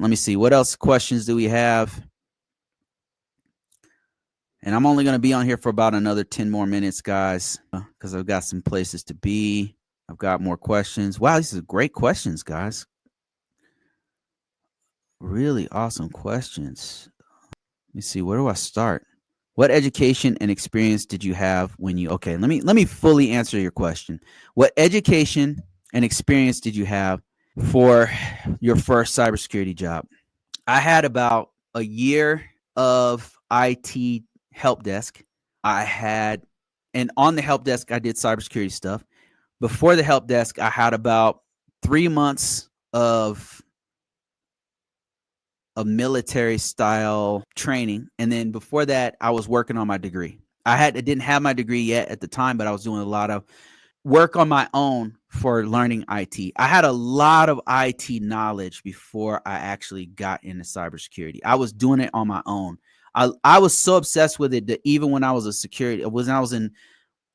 Let me see. What else questions do we have? And I'm only going to be on here for about another 10 more minutes, guys, because I've got some places to be. I've got more questions. Wow, these are great questions, guys. Really awesome questions. Let me see. Where do I start? What education and experience did you have when you okay, let me fully answer your question. What education and experience did you have for your first cybersecurity job? I had about a year of IT help desk. I had, and on the help desk, I did cybersecurity stuff. Before the help desk, I had about 3 months of a military style training. And then before that, I was working on my degree. I didn't have my degree yet at the time, but I was doing a lot of work on my own for learning IT. I had a lot of IT knowledge before I actually got into cybersecurity. I was doing it on my own. I was so obsessed with it that even when I was when I was in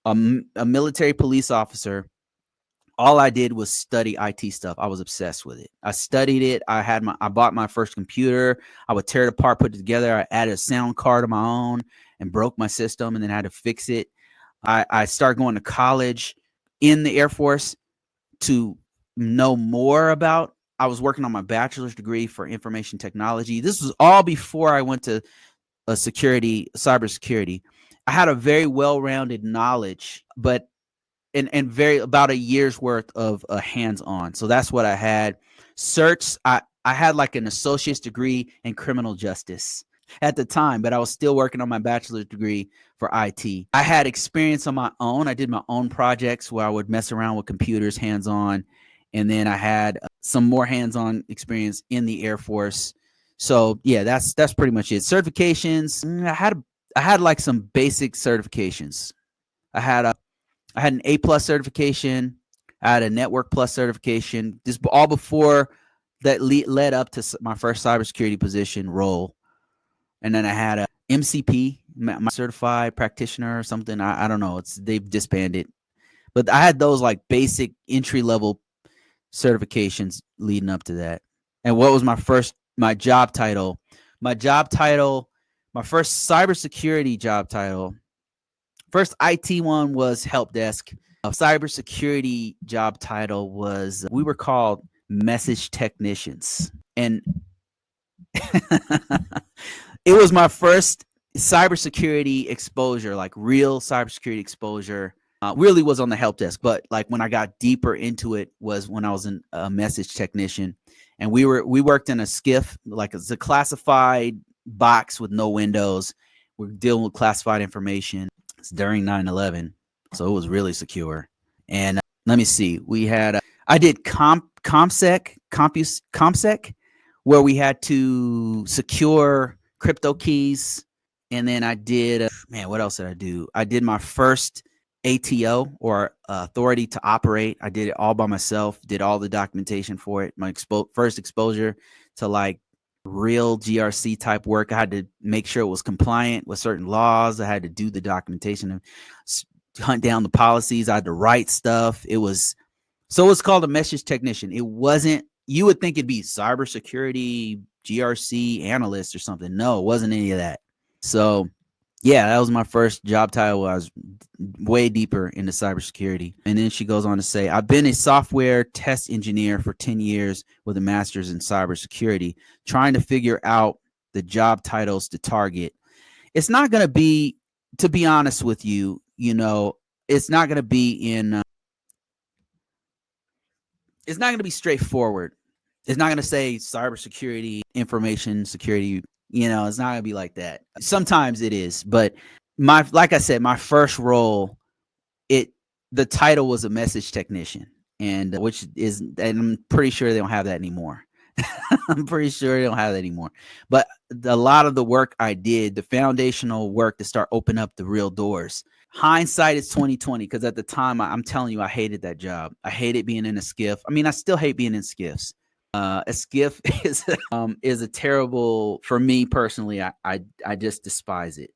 a military police officer, all I did was study IT stuff. I was obsessed with it. I studied it. I bought my first computer. I would tear it apart, put it together. I added a sound card of my own and broke my system and then had to fix it. I started going to college in the Air Force to know more about. I was working on my bachelor's degree for information technology. This was all before I went to cybersecurity. I had a very well-rounded knowledge, but and very about a year's worth of hands-on. So that's what I had. Certs, I had like an associate's degree in criminal justice at the time, but I was still working on my bachelor's degree for IT. I had experience on my own. I did my own projects where I would mess around with computers hands-on. And then I had some more hands-on experience in the Air Force. So yeah, that's pretty much it. Certifications, I had like some basic certifications. I had an A+ certification. I had a Network Plus certification. This all before that led up to my first cybersecurity position role. And then I had a MCP, my certified practitioner or something. I don't know. They've disbanded. But I had those like basic entry level certifications leading up to that. And what was my job title? My first cybersecurity job title, first IT one was help desk. A cybersecurity job title was, we were called message technicians. And it was my first cybersecurity exposure, like real cybersecurity exposure. Really was on the help desk, but like when I got deeper into it was when I was a message technician, and we worked in a SCIF, like it's a classified box with no windows. We're dealing with classified information. It's during 9/11, so it was really secure. And let me see, we had I did ComSec, where we had to secure crypto keys. And then I did, what else did I do? I did my first ATO, or authority to operate. I did it all by myself, did all the documentation for it. My first exposure to like real GRC type work. I had to make sure it was compliant with certain laws. I had to do the documentation and hunt down the policies. I had to write stuff. It's called a message technician. It wasn't, you would think it'd be cybersecurity GRC analyst or something. No, it wasn't any of that. So yeah, that was my first job title. I was way deeper into cybersecurity. And then she goes on to say, I've been a software test engineer for 10 years with a master's in cybersecurity, trying to figure out the job titles to target. It's not going to be, to be honest with you, it's not going to be it's not going to be straightforward. It's not going to say cybersecurity, information security. It's not going to be like that. Sometimes it is, but like I said, my first role, the title was a message technician, and I'm pretty sure they don't have that anymore. I'm pretty sure they don't have that anymore. But a lot of the work I did, the foundational work to start opening up the real doors. Hindsight is 2020, because at the time, I'm telling you, I hated that job. I hated being in a SCIF. I mean, I still hate being in SCIFs. A SCIF is a terrible, for me personally, I just despise it.